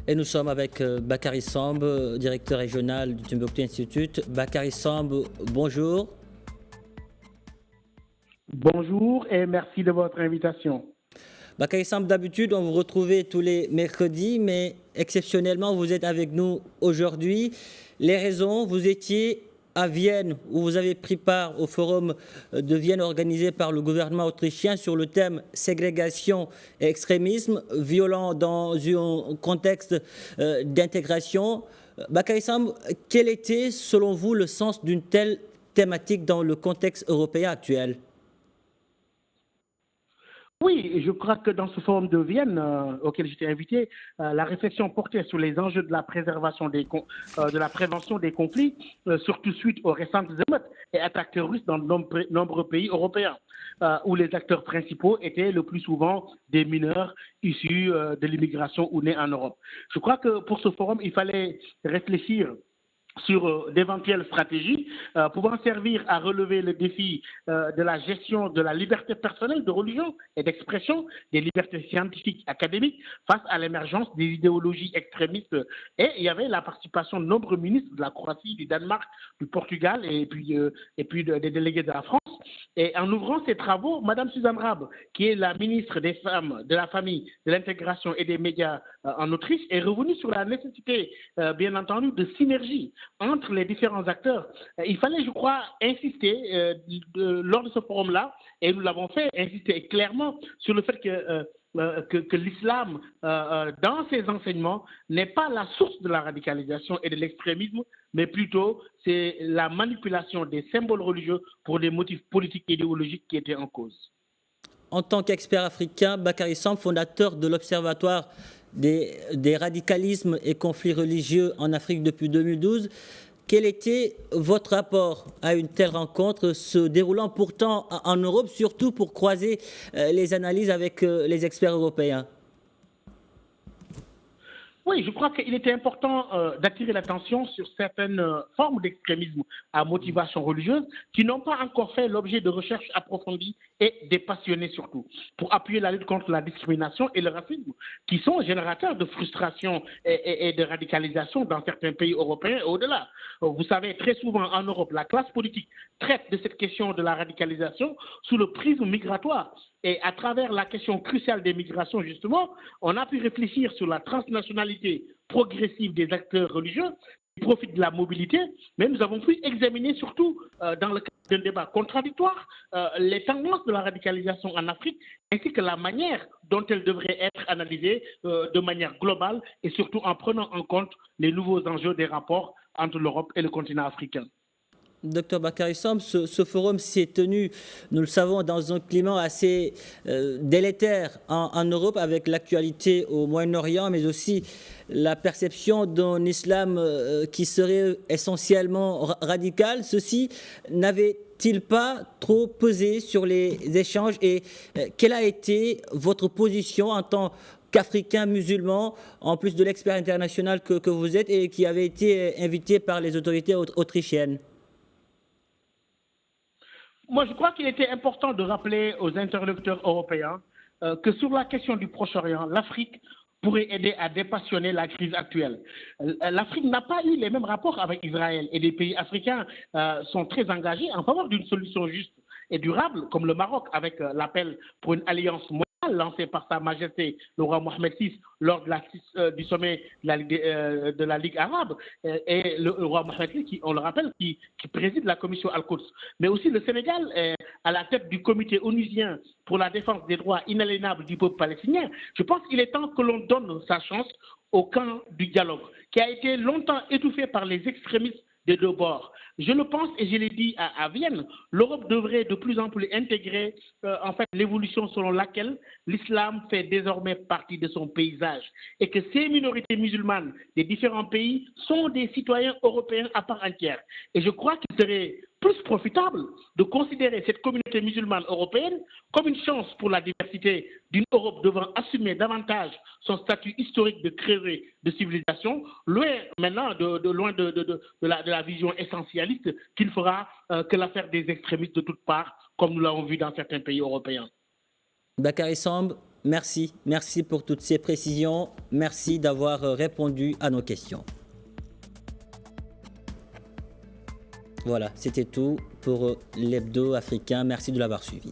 Et nous sommes avec Bakary Samb, directeur régional du Timbuktu Institute. Bakary Samb, bonjour. Bonjour et merci de votre invitation. Bakary Samb, d'habitude, on vous retrouve tous les mercredis, mais exceptionnellement, vous êtes avec nous aujourd'hui. Les raisons, vous étiez à Vienne, où vous avez pris part au forum de Vienne organisé par le gouvernement autrichien sur le thème ségrégation et extrémisme violent dans un contexte d'intégration. Bakary Samb, quel était, selon vous, le sens d'une telle thématique dans le contexte européen actuel? Oui, je crois que dans ce forum de Vienne auquel j'étais invité, la réflexion portait sur les enjeux de la préservation de la prévention des conflits, surtout suite aux récentes émeutes et attaques terroristes dans de nombreux pays européens, où les acteurs principaux étaient le plus souvent des mineurs issus de l'immigration ou nés en Europe. Je crois que pour ce forum, il fallait réfléchir sur d'éventuelles stratégies pouvant servir à relever le défi de la gestion de la liberté personnelle de religion et d'expression, des libertés scientifiques académiques face à l'émergence des idéologies extrémistes. Et il y avait la participation de nombreux ministres de la Croatie, du Danemark, du Portugal et puis des délégués de la France. Et en ouvrant ces travaux, Madame Suzanne Rabe, qui est la ministre des Femmes, de la Famille, de l'Intégration et des Médias en Autriche, est revenue sur la nécessité, bien entendu, de synergie entre les différents acteurs. Il fallait, je crois, insister lors de ce forum-là, et nous l'avons fait, insister clairement sur le fait que l'islam, dans ses enseignements, n'est pas la source de la radicalisation et de l'extrémisme, mais plutôt c'est la manipulation des symboles religieux pour des motifs politiques et idéologiques qui étaient en cause. En tant qu'expert africain, Bakary Samb, fondateur de l'Observatoire des radicalismes et conflits religieux en Afrique depuis 2012, quel était votre rapport à une telle rencontre se déroulant pourtant en Europe, surtout pour croiser les analyses avec les experts européens? Oui, je crois qu'il était important d'attirer l'attention sur certaines formes d'extrémisme à motivation religieuse qui n'ont pas encore fait l'objet de recherches approfondies et des passionnés surtout, pour appuyer la lutte contre la discrimination et le racisme, qui sont générateurs de frustration et de radicalisation dans certains pays européens et au-delà. Vous savez, très souvent en Europe, la classe politique traite de cette question de la radicalisation sous le prisme migratoire. Et à travers la question cruciale des migrations, justement, on a pu réfléchir sur la transnationalité progressive des acteurs religieux qui profitent de la mobilité, mais nous avons pu examiner surtout, dans le cadre d'un débat contradictoire, les tendances de la radicalisation en Afrique, ainsi que la manière dont elles devraient être analysées de manière globale et surtout en prenant en compte les nouveaux enjeux des rapports entre l'Europe et le continent africain. Docteur Bakary Samb, ce forum s'est tenu, nous le savons, dans un climat assez délétère en Europe, avec l'actualité au Moyen-Orient, mais aussi la perception d'un islam qui serait essentiellement radical. Ceci n'avait-il pas trop pesé sur les échanges, et quelle a été votre position en tant qu'Africain musulman, en plus de l'expert international que vous êtes et qui avait été invité par les autorités autrichiennes? Moi, je crois qu'il était important de rappeler aux interlocuteurs européens que sur la question du Proche-Orient, l'Afrique pourrait aider à dépassionner la crise actuelle. L'Afrique n'a pas eu les mêmes rapports avec Israël et les pays africains sont très engagés en faveur d'une solution juste et durable, comme le Maroc, avec l'appel pour une alliance mondiale lancé par Sa Majesté le roi Mohamed VI lors du sommet de la Ligue arabe, et le roi Mohamed VI, on le rappelle, qui préside la commission Al-Quds. Mais aussi le Sénégal, à la tête du comité onusien pour la défense des droits inaliénables du peuple palestinien. Je pense qu'il est temps que l'on donne sa chance au camp du dialogue, qui a été longtemps étouffé par les extrémistes des deux bords. Je le pense et je l'ai dit à Vienne, l'Europe devrait de plus en plus intégrer en fait l'évolution selon laquelle l'islam fait désormais partie de son paysage et que ces minorités musulmanes des différents pays sont des citoyens européens à part entière. Et je crois qu'il serait plus profitable de considérer cette communauté musulmane européenne comme une chance pour la diversité d'une Europe devant assumer davantage son statut historique de créer de civilisation, loin maintenant de la vision essentialiste qu'il fera que l'affaire des extrémistes de toutes parts, comme nous l'avons vu dans certains pays européens. Bakary Samb, merci pour toutes ces précisions. Merci d'avoir répondu à nos questions. Voilà, c'était tout pour l'hebdo africain. Merci de l'avoir suivi.